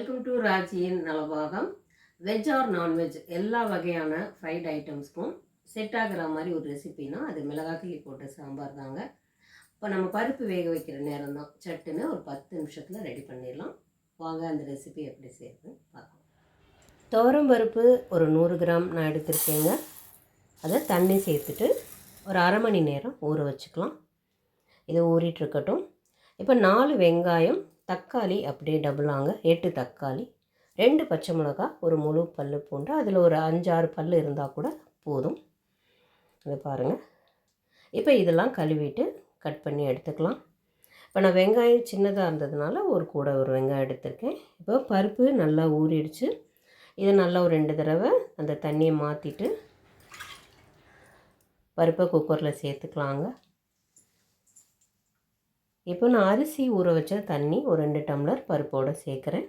Welcome to ராஜியின் நலபாகம். Veg or nonveg எல்லா வகையான ஃப்ரைட் ஐட்டம்ஸ்க்கும் செட் ஆகிற மாதிரி ஒரு ரெசிபினா அது மிளகாக்கிள்ளி போட்ட சாம்பார் தாங்க. இப்போ நம்ம பருப்பு வேக வைக்கிற நேரம் தான், சட்டுன்னு ஒரு 10 நிமிஷத்தில் ரெடி பண்ணிடலாம். வாங்க அந்த ரெசிபி எப்படி செய்யறதுன்னு பார்க்கலாம். துவரம் பருப்பு ஒரு 100 கிராம் நான் எடுத்துருக்கேங்க. அதை தண்ணி சேர்த்துட்டு ஒரு அரை மணி நேரம் ஊற வச்சுக்கலாம். இது ஊறிட்டுருக்கட்டும். இப்போ 4 வெங்காயம், தக்காளி அப்படியே டபுளாங்க 8 தக்காளி, 2 பச்சை மிளகா, ஒரு முழு பல் பூண்டு, அதில் ஒரு 5-6 பல் இருந்தால் கூட போதும். இதை பாருங்கள். இப்போ இதெல்லாம் கழுவிட்டு கட் பண்ணி எடுத்துக்கலாம். இப்போ நான் வெங்காயம் சின்னதாக இருந்ததுனால ஒரு வெங்காயம் எடுத்திருக்கேன். இப்போ பருப்பு நல்லா ஊறிடுச்சு. இதை நல்லா ஒரு 2 தடவை அந்த தண்ணியை மாற்றிட்டு பருப்பை குக்கரில் சேர்த்துக்கலாங்க. இப்போ நான் அரிசி ஊற வச்ச தண்ணி ஒரு 2 டம்ளர் பருப்போடு சேர்க்குறேன்.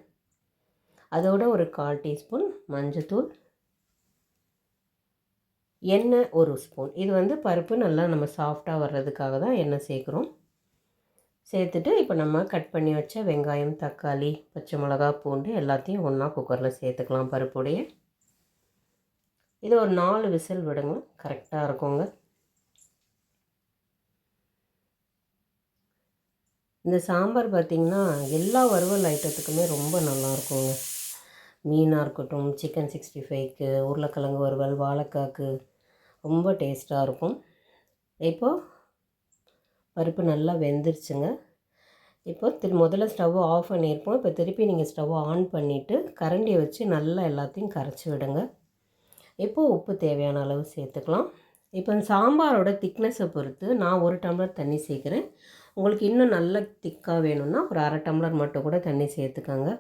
அதோட ஒரு 1/4 டீஸ்பூன் மஞ்சத்தூள், எண்ணெய் 1 ஸ்பூன். இது பருப்பு நல்லா நம்ம சாஃப்டாக வர்றதுக்காக தான் எண்ணெய் சேர்க்குறோம். சேர்த்துட்டு இப்போ நம்ம கட் பண்ணி வச்ச வெங்காயம், தக்காளி, பச்சை மிளகா, பூண்டு எல்லாத்தையும் ஒன்றா குக்கரில் சேர்த்துக்கலாம் பருப்போடைய. இது ஒரு 4 விசில் விடுங்க, கரெக்டாக இருக்குங்க. இந்த சாம்பார் பார்த்திங்கன்னா எல்லா வறுவல் ஐட்டத்துக்குமே ரொம்ப நல்லாயிருக்குங்க. மீனாக இருக்கட்டும், சிக்கன் 65க்கு, உருளைக்கிழங்கு வறுவல், வாழைக்காய்க்கு ரொம்ப டேஸ்ட்டாக இருக்கும். இப்போது பருப்பு நல்லா வெந்துருச்சுங்க. இப்போ முதல்ல ஸ்டவ் ஆஃப் பண்ணியிருப்போம். இப்போ திருப்பி நீங்கள் ஸ்டவ் ஆன் பண்ணிவிட்டு கரண்டியை வச்சு நல்லா எல்லாத்தையும் கரைச்சி விடுங்க. இப்போது உப்பு தேவையான அளவு சேர்த்துக்கலாம். இப்போ சாம்பாரோட திக்னஸை பொறுத்து நான் 1 டம்ளர் தண்ணி சேர்க்குறேன். உங்களுக்கு இன்னும் நல்ல திக்காக வேணும்னா ஒரு அரை டம்ளர் மட்டும் கூட தண்ணி சேர்த்துக்கோங்க.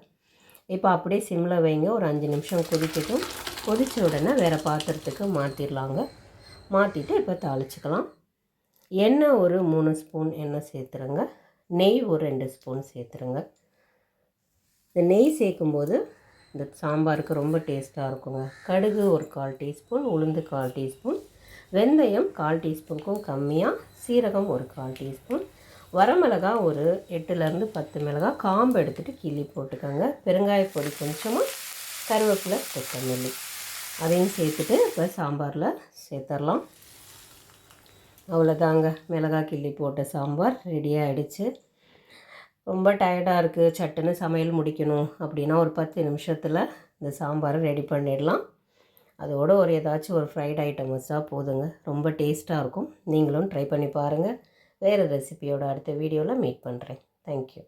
இப்போ அப்படியே சிம்மில் வைங்க. ஒரு 5 நிமிஷம் கொதிக்கட்டும். கொதித்த உடனே வேறு பாத்திரத்துக்கு மாற்றிடலாங்க. மாற்றிட்டு இப்போ தாளிச்சிக்கலாம். எண்ணெய் ஒரு 3 ஸ்பூன் எண்ணெய் சேர்த்துருங்க. நெய் ஒரு 2 ஸ்பூன் சேர்த்துருங்க. இந்த நெய் சேர்க்கும்போது இந்த சாம்பாருக்கு ரொம்ப டேஸ்ட்டாக இருக்குங்க. கடுகு ஒரு 1/4 டீஸ்பூன், உளுந்து 1/4 டீஸ்பூன், வெந்தயம் 1/4 டீஸ்பூனுக்கும் கம்மியாக, சீரகம் ஒரு 1/4 டீஸ்பூன், வரமிளகா ஒரு 8லேருந்து 10 மிளகாய் காம்பு எடுத்துகிட்டு கிள்ளி போட்டுக்கோங்க. பெருங்காயப்பொடி கொஞ்சமாக, கருவேப்பிலை, கொத்தமல்லி அதையும் சேர்த்துட்டு இப்போ சாம்பாரில் சேர்த்துடலாம். அவ்வளோதாங்க, மிளகாய் கிள்ளி போட்ட சாம்பார் ரெடி ஆகிடுச்சு. ரொம்ப டயர்டாக இருக்குது, சட்டுன்னு சமையல் முடிக்கணும் அப்படின்னா ஒரு 10 நிமிஷத்தில் இந்த சாம்பாரை ரெடி பண்ணிடலாம். அதோட ஏதாச்சும் ஒரு ஃப்ரைட் ஐட்டம் வச்சா போதுங்க, ரொம்ப டேஸ்ட்டாக இருக்கும். நீங்களும் ட்ரை பண்ணி பாருங்கள். வேறு ரெசிபியோட அடுத்த வீடியோவில் மீட் பண்ணுறேன். தேங்க்யூ.